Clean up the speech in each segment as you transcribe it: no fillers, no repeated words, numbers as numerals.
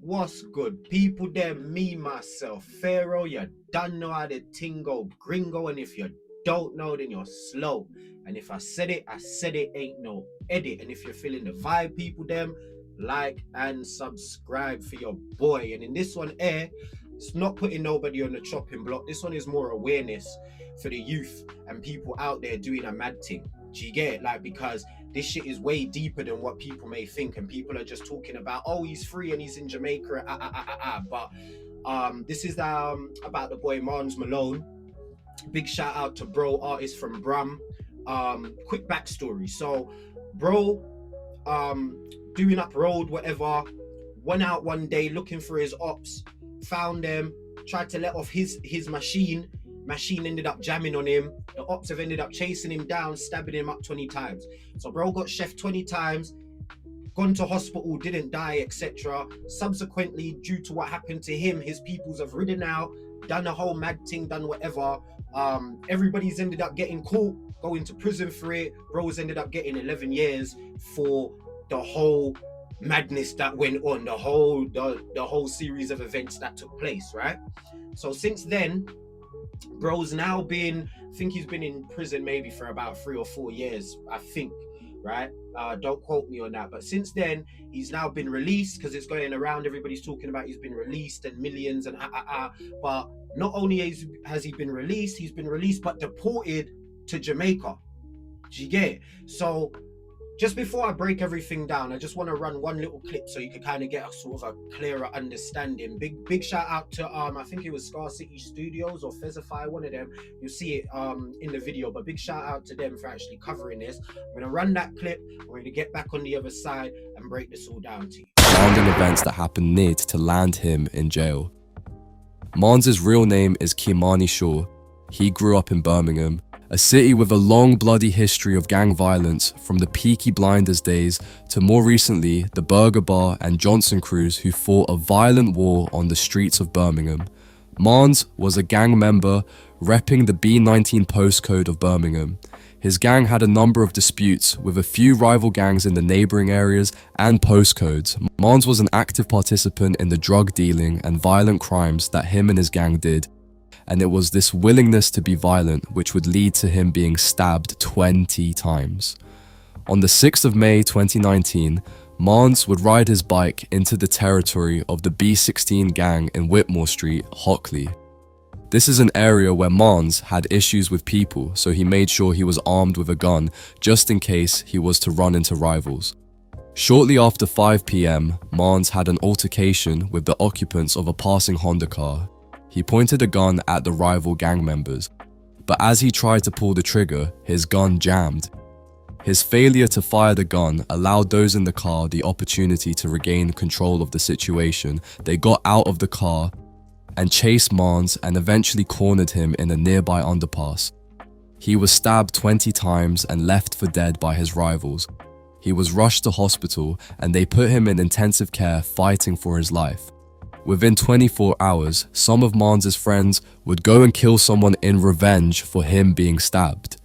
What's good? People there, me, myself, Pharaoh, you don't know how the thing go, gringo, and if you don't know, then you're slow. And if I said it, ain't no edit. And if you're feeling the vibe, people, them, like and subscribe for your boy. And in this one, it's not putting nobody on the chopping block. This one is more awareness for the youth and people out there doing a mad thing. Do you get it? Like, because this shit is way deeper than what people may think, and people are just talking about, oh, he's free and he's in Jamaica, but this is about the boy MARNZ Malone. Big shout out to bro, artist from Brum. Quick backstory. So bro, doing up road, whatever, went out one day looking for his ops, found them, tried to let off his machine ended up jamming on him. The ops have ended up chasing him down, stabbing him up 20 times. So bro got chefed 20 times, gone to hospital, didn't die, etc. Subsequently, due to what happened to him, his peoples have ridden out, done a whole mad thing, done whatever. Everybody's ended up getting caught, going to prison for it. Bro's ended up getting 11 years for the whole madness that went on, the whole series of events that took place, right? So since then, bro's now been, I think he's been in prison maybe for about 3 or 4 years, I think, right? Don't quote me on that. But since then, he's now been released, because it's going around, everybody's talking about he's been released and millions and but not only has he been released, but deported to Jamaica. Do you get it? So just before I break everything down, I just want to run one little clip so you can kind of get a sort of a clearer understanding. Big shout out to I think it was Scar City Studios or Fezify, one of them. You'll see it in the video, but big shout out to them for actually covering this. I'm gonna run that clip. We're gonna get back on the other side and break this all down to you. Surrounding events that happened near to land him in jail. MARNZ's real name is Kimani Shaw. He grew up in Birmingham, a city with a long bloody history of gang violence from the Peaky Blinders days to more recently the Burger Bar and Johnson crews who fought a violent war on the streets of Birmingham. MARNZ was a gang member repping the B19 postcode of Birmingham. His gang had a number of disputes with a few rival gangs in the neighbouring areas and postcodes. MARNZ was an active participant in the drug dealing and violent crimes that him and his gang did. And it was this willingness to be violent which would lead to him being stabbed 20 times. On the 6th of May 2019, MARNZ would ride his bike into the territory of the B16 gang in Whitmore Street, Hockley. This is an area where MARNZ had issues with people, so he made sure he was armed with a gun just in case he was to run into rivals. Shortly after 5 PM, MARNZ had an altercation with the occupants of a passing Honda car. He pointed a gun at the rival gang members, but as he tried to pull the trigger, his gun jammed. His failure to fire the gun allowed those in the car the opportunity to regain control of the situation. They got out of the car and chased MARNZ and eventually cornered him in a nearby underpass. He was stabbed 20 times and left for dead by his rivals. He was rushed to hospital and they put him in intensive care fighting for his life. Within 24 hours, some of MARNZ's friends would go and kill someone in revenge for him being stabbed.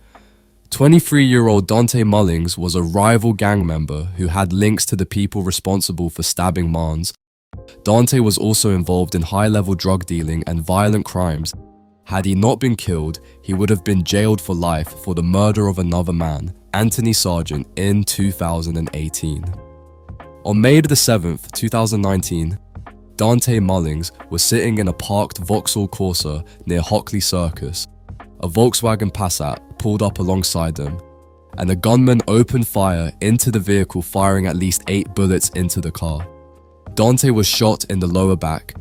23-year-old Dante Mullings was a rival gang member who had links to the people responsible for stabbing MARNZ. Dante was also involved in high-level drug dealing and violent crimes. Had he not been killed, he would have been jailed for life for the murder of another man, Anthony Sargent, in 2018. On May the 7th, 2019, Dante Mullings was sitting in a parked Vauxhall Corsa near Hockley Circus. A Volkswagen Passat pulled up alongside them, and a gunman opened fire into the vehicle, firing at least 8 bullets into the car. Dante was shot in the lower back,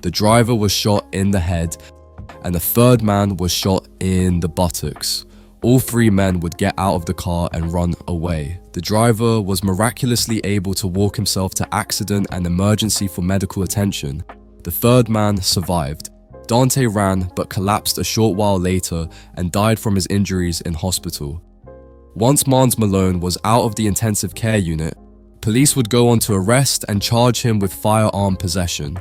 the driver was shot in the head, and a third man was shot in the buttocks. All 3 men would get out of the car and run away. The driver was miraculously able to walk himself to accident and emergency for medical attention. The third man survived. Dante ran but collapsed a short while later and died from his injuries in hospital. Once MARNZ Malone was out of the intensive care unit, police would go on to arrest and charge him with firearm possession.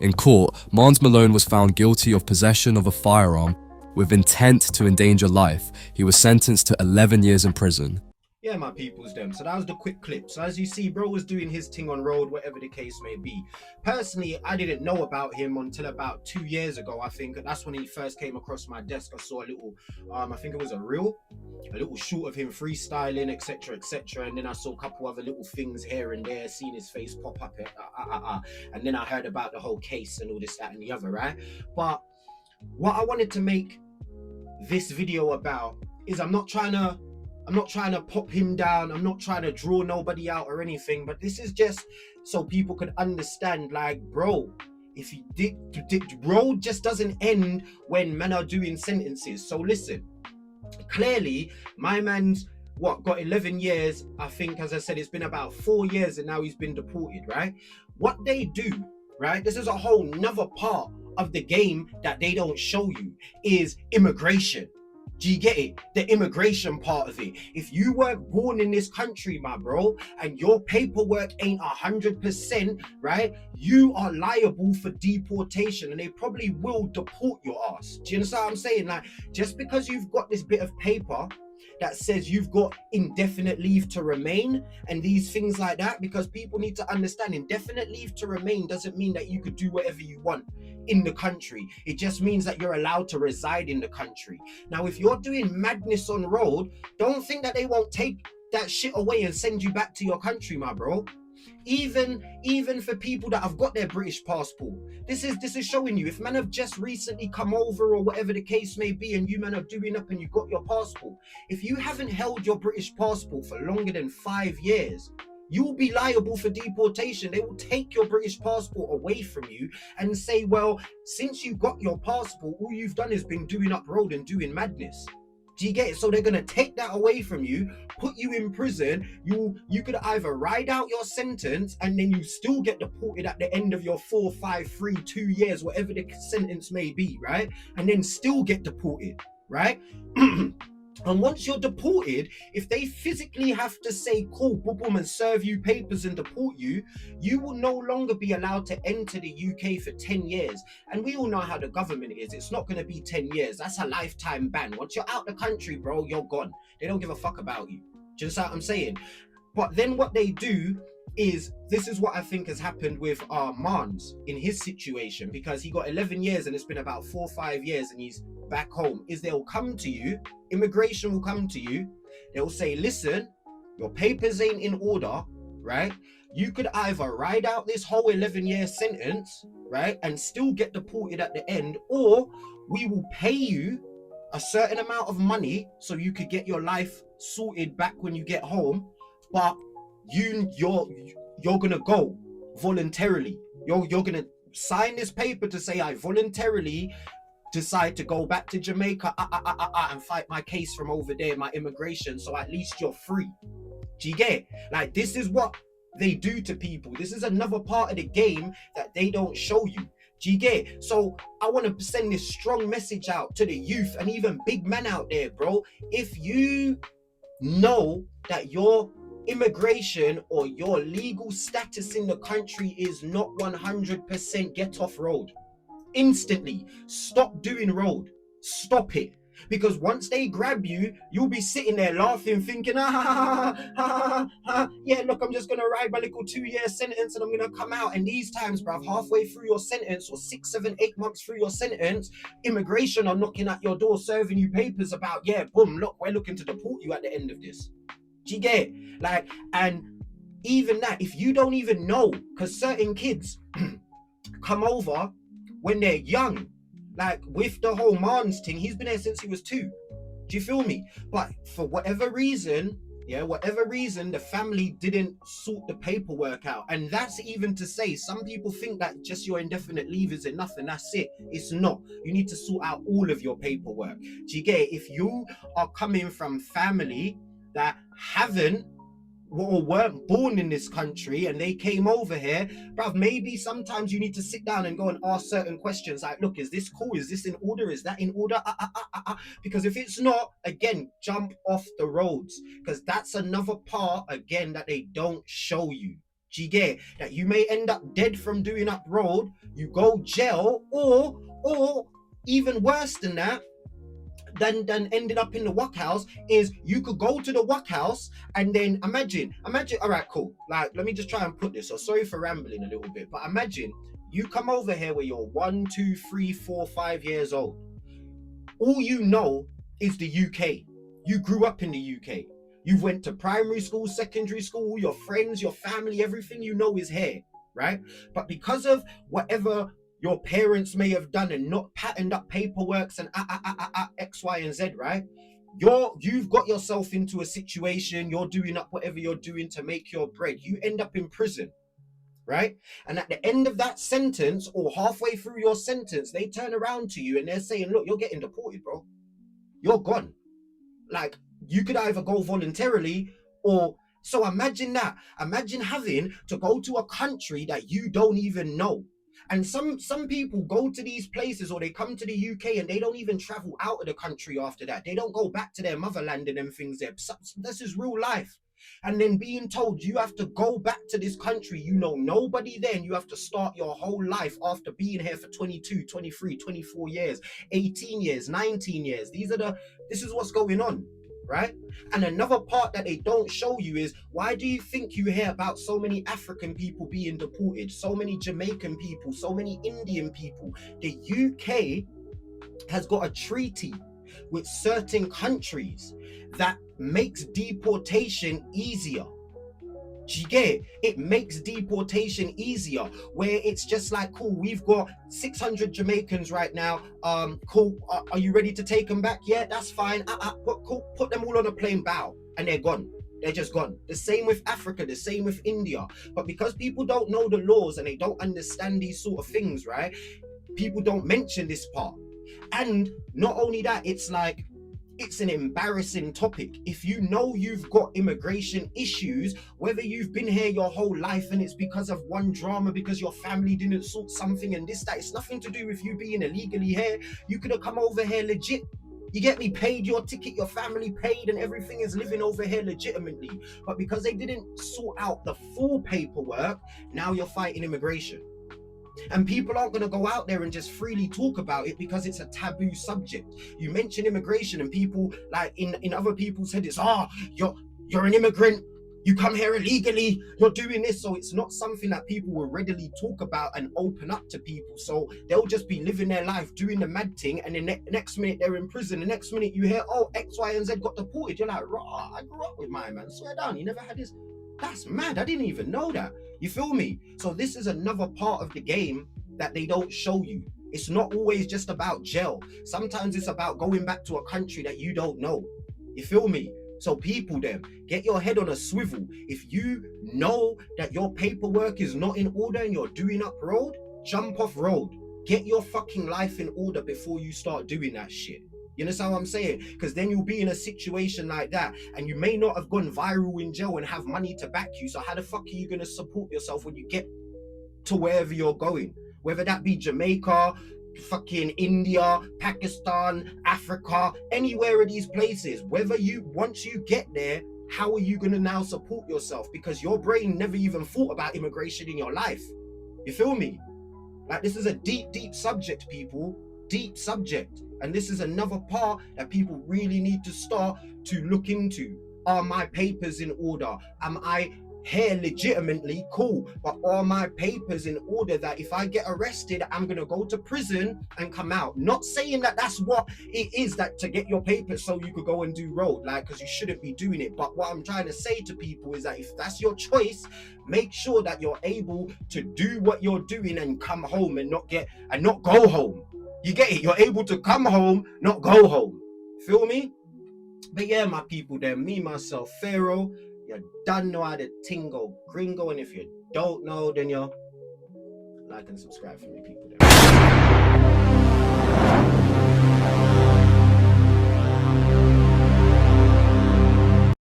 In court, MARNZ Malone was found guilty of possession of a firearm with intent to endanger life. He was sentenced to 11 years in prison. Yeah, my peoples them. So that was the quick clip. So as you see, bro was doing his thing on road, whatever the case may be. Personally, I didn't know about him until about 2 years ago. I think that's when he first came across my desk. I saw a little, I think it was a little shoot of him freestyling, etc., etc. And then I saw a couple other little things here and there, seeing his face pop up, and then I heard about the whole case and all this, that, and the other, right? But what I wanted to make this video about is I'm not trying to pop him down. I'm not trying to draw nobody out or anything, but this is just so people could understand, like, bro, if you road just doesn't end when men are doing sentences. So listen, clearly my man's got 11 years. I think, as I said, it's been about 4 years and now he's been deported, right? What they do, right, this is a whole nother part of the game that they don't show you, is immigration. Do you get it? The immigration part of it. If you weren't born in this country, my bro, and your paperwork ain't 100%, right, you are liable for deportation, and they probably will deport your ass. Do you understand what I'm saying? Like, just because you've got this bit of paper that says you've got indefinite leave to remain and these things like that, because people need to understand, indefinite leave to remain doesn't mean that you could do whatever you want in the country. It just means that you're allowed to reside in the country. Now, if you're doing madness on road, don't think that they won't take that shit away and send you back to your country, my bro. Even for people that have got their British passport, this is showing you, if man have just recently come over or whatever the case may be, and you man are doing up and you got your passport, if you haven't held your British passport for longer than 5 years, you will be liable for deportation. They will take your British passport away from you and say, well, since you got your passport, all you've done is been doing up road and doing madness. Do you get it? So they're gonna take that away from you, put you in prison. You could either ride out your sentence and then you still get deported at the end of your 4, 5, 3, 2 years, whatever the sentence may be, right? And then still get deported, right? And once you're deported, if they physically have to say, cool, boom, boom, and serve you papers and deport you, you will no longer be allowed to enter the UK for 10 years. And we all know how the government is. It's not going to be 10 years. That's a lifetime ban. Once you're out the country, bro, you're gone. They don't give a fuck about you. Do you understand what I'm saying? But then what they do is, this is what I think has happened with MARNZ in his situation, because he got 11 years and it's been about 4 or 5 years and he's back home, is they'll come to you, immigration will come to you, they'll say, listen, your papers ain't in order, right? You could either ride out this whole 11-year sentence, right, and still get deported at the end, or we will pay you a certain amount of money so you could get your life sorted back when you get home, but you're gonna go voluntarily. You're gonna sign this paper to say, I voluntarily decide to go back to Jamaica and fight my case from over there, my immigration, so at least you're free. Do you get it? Like, this is what they do to people. This is another part of the game that they don't show you. Do you get it? So I want to send this strong message out to the youth and even big men out there, bro. If you know that your immigration or your legal status in the country is not 100%, get off road instantly. Stop doing road. Stop it. Because once they grab you, you'll be sitting there laughing, thinking, yeah, look, I'm just gonna ride my little 2-year sentence and I'm gonna come out. And these times, bruv, halfway through your sentence, or 6, 7, 8 months through your sentence, immigration are knocking at your door, serving you papers about, yeah, boom, look, we're looking to deport you at the end of this. Do you get it? Like, and even that, if you don't even know, because certain kids come over when they're young, like with the whole MARNZ thing, he's been here since he was 2. Do you feel me? But for whatever reason, the family didn't sort the paperwork out. And that's even to say, some people think that just your indefinite leave is enough and that's it. It's not. You need to sort out all of your paperwork. Do you get it? If you are coming from family that haven't or weren't born in this country and they came over here, bruv, maybe sometimes you need to sit down and go and ask certain questions like, look, is this cool? Is this in order? Is that in order? Because if it's not, again, jump off the roads, because that's another part, again, that they don't show you. Do you get it? That you may end up dead from doing up road, you go jail, or even worse than that, than ending up in the workhouse is you could go to the workhouse and then imagine, all right, cool. Like, let me just try and put this. So sorry for rambling a little bit, but imagine you come over here where you're 1, 2, 3, 4, 5 years old. All you know is the UK. You grew up in the UK. You went to primary school, secondary school, your friends, your family, everything you know is here, right? But because of whatever your parents may have done and not patterned up paperwork and X, Y, and Z, right? You've got yourself into a situation, you're doing up whatever you're doing to make your bread. You end up in prison, right? And at the end of that sentence, or halfway through your sentence, they turn around to you and they're saying, look, you're getting deported, bro. You're gone. Like, you could either go voluntarily or... So imagine that. Imagine having to go to a country that you don't even know. And some people go to these places, or they come to the UK and they don't even travel out of the country after that. They don't go back to their motherland and them things there. This is real life. And then being told you have to go back to this country, you know nobody there, and you have to start your whole life after being here for 22, 23, 24 years, 18 years, 19 years. This is what's going on, right? And another part that they don't show you is, why do you think you hear about so many African people being deported, so many Jamaican people, so many Indian people? The UK has got a treaty with certain countries that makes deportation easier. Do you get it? It makes deportation easier, where it's just like, cool, we've got 600 Jamaicans right now. Cool. Are you ready to take them back? Yeah, that's fine. Cool. Put them all on a plane, bow, and they're gone. They're just gone. The same with Africa, the same with India. But because people don't know the laws and they don't understand these sort of things, right? People don't mention this part. And not only that, it's like, it's an embarrassing topic. If you know you've got immigration issues, whether you've been here your whole life and it's because of one drama, because your family didn't sort something and this, that, it's nothing to do with you being illegally here. You could have come over here legit. You get me? Paid your ticket, your family paid, and everything is living over here legitimately. But because they didn't sort out the full paperwork, now you're fighting immigration. And people aren't going to go out there and just freely talk about it because it's a taboo subject. You mention immigration and people, like in other people's head, it's, you're an immigrant, you come here illegally, you're doing this. So it's not something that people will readily talk about and open up to people. So they'll just be living their life, doing the mad thing, and the next minute they're in prison. The next minute you hear, oh, X, Y, and Z got deported. You're like, raw, I grew up with my man, swear down, he never had this. That's mad. I didn't even know that. You feel me? So this is another part of the game that they don't show you. It's not always just about jail. Sometimes it's about going back to a country that you don't know. You feel me? So people, them, get your head on a swivel. If you know that your paperwork is not in order and you're doing up road, jump off road. Get your fucking life in order before you start doing that shit. You understand what I'm saying? Because then you'll be in a situation like that and you may not have gone viral in jail and have money to back you. So how the fuck are you going to support yourself when you get to wherever you're going? Whether that be Jamaica, fucking India, Pakistan, Africa, anywhere of these places. Once you get there, how are you going to now support yourself? Because your brain never even thought about immigration in your life. You feel me? Like, this is a deep, deep subject, people. Deep subject. And this is another part that people really need to start to look into. Are my papers in order? Am I here legitimately? Cool. But are my papers in order that if I get arrested, I'm going to go to prison and come out? Not saying that that's what it is, that to get your papers so you could go and do road, like, because you shouldn't be doing it. But what I'm trying to say to people is that if that's your choice, make sure that you're able to do what you're doing and come home and not go home. You get it? You're able to come home, not go home. Feel me? But yeah, my people, then me, myself, Pharaoh, you done know how to tingo gringo. And if you don't know, then you're like and subscribe for me, people. Then.